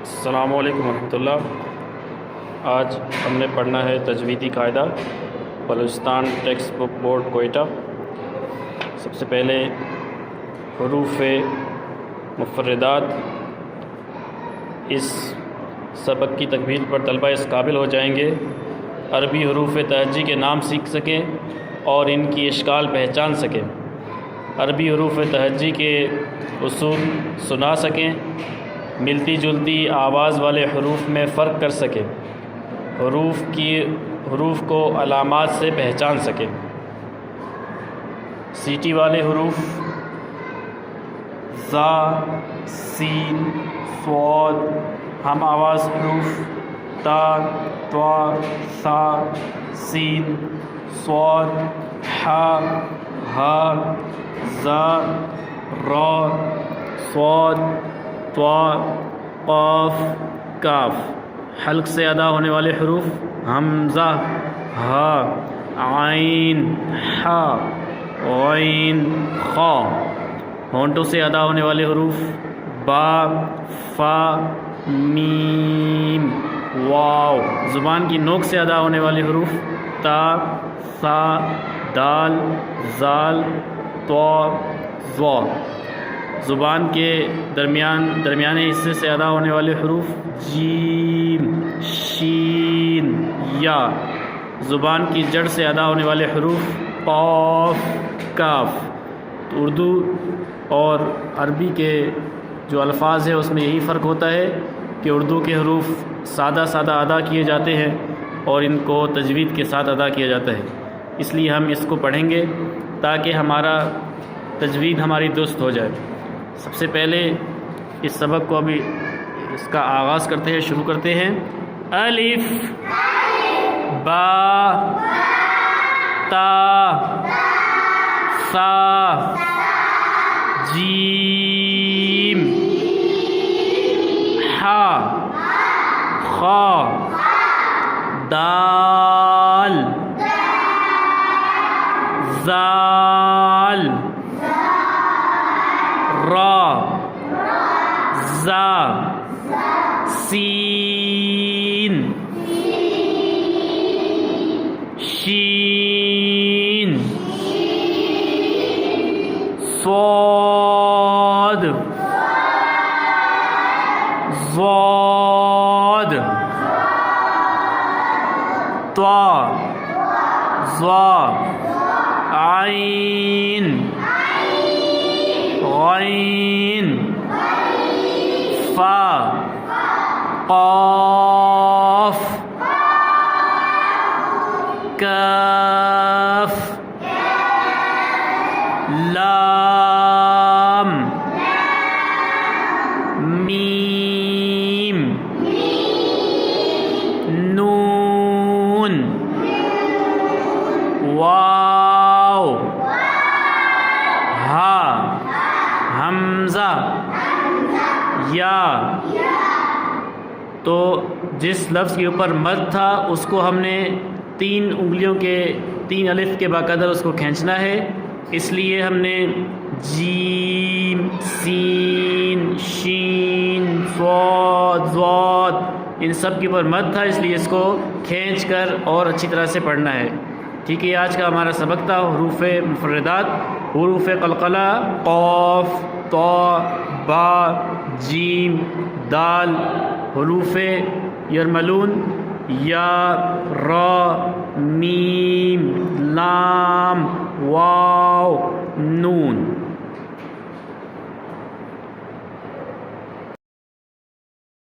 السلام علیکم ورحمۃ اللہ۔ آج ہم نے پڑھنا ہے تجویدی قاعدہ Balochistan textbook board Quetta. سب سے پہلے حروف مفردات، اس سبق کی تکمیل پر طلبہ اس قابل ہو جائیں گے عربی حروف تہجی کے نام سیکھ سکیں اور ان کی اشکال پہچان سکیں، عربی حروف تہجی کے اصول سنا سکیں، ملتی جلتی آواز والے حروف میں فرق کر سکیں، حروف کو علامات سے پہچان سکیں۔ سیٹی والے حروف زا، سین، صاد، ہم آواز حروف تا، طا، ثا، سین، صاد، حا، ہا، زا، را، صاد، طا، قاف، کاف۔ حلق سے ادا ہونے والے حروف حمزہ، ہا، عین، حا، غین، خا۔ ہونٹوں سے ادا ہونے والے حروف با، فا، میم، واو۔ زبان کی نوک سے ادا ہونے والے حروف تا، ثا، دال، زال، طا، ظا۔ زبان کے درمیانے حصے سے ادا ہونے والے حروف جیم، شین، یا۔ زبان کی جڑ سے ادا ہونے والے حروف قاف، کاف۔ تو اردو اور عربی کے جو الفاظ ہیں اس میں یہی فرق ہوتا ہے کہ اردو کے حروف سادہ ادا کیے جاتے ہیں اور ان کو تجوید کے ساتھ ادا کیا جاتا ہے۔ اس لیے ہم اس کو پڑھیں گے تاکہ ہمارا تجوید ہماری درست ہو جائے۔ سب سے پہلے اس سبق کو ابھی اس کا آغاز کرتے ہیں، شروع کرتے ہیں۔ الف، با، تا، ثا، جیم، حا، خا، دال، زال، را، زا، سین، شین، صاد، ضاد، طا، ظا، عین، غین، فا، قاف، کاف، لام، میم، نون، واو، ہا، حمزہ، یا۔ تو جس لفظ کے اوپر مد تھا اس کو ہم نے 3 انگلیوں کے 3 الف کے باقاعدہ اس کو کھینچنا ہے، اس لیے ہم نے جیم، سین، شین، صاد، ضاد ان سب کے اوپر مد تھا، اس لیے اس کو کھینچ کر اور اچھی طرح سے پڑھنا ہے۔ ٹھیک ہے، آج کا ہمارا سبق تھا حروف مفردات، حروف قلقلہ قاف، طا، با، جیم، دال، حروف یرملون یا، را، میم، لام، واو،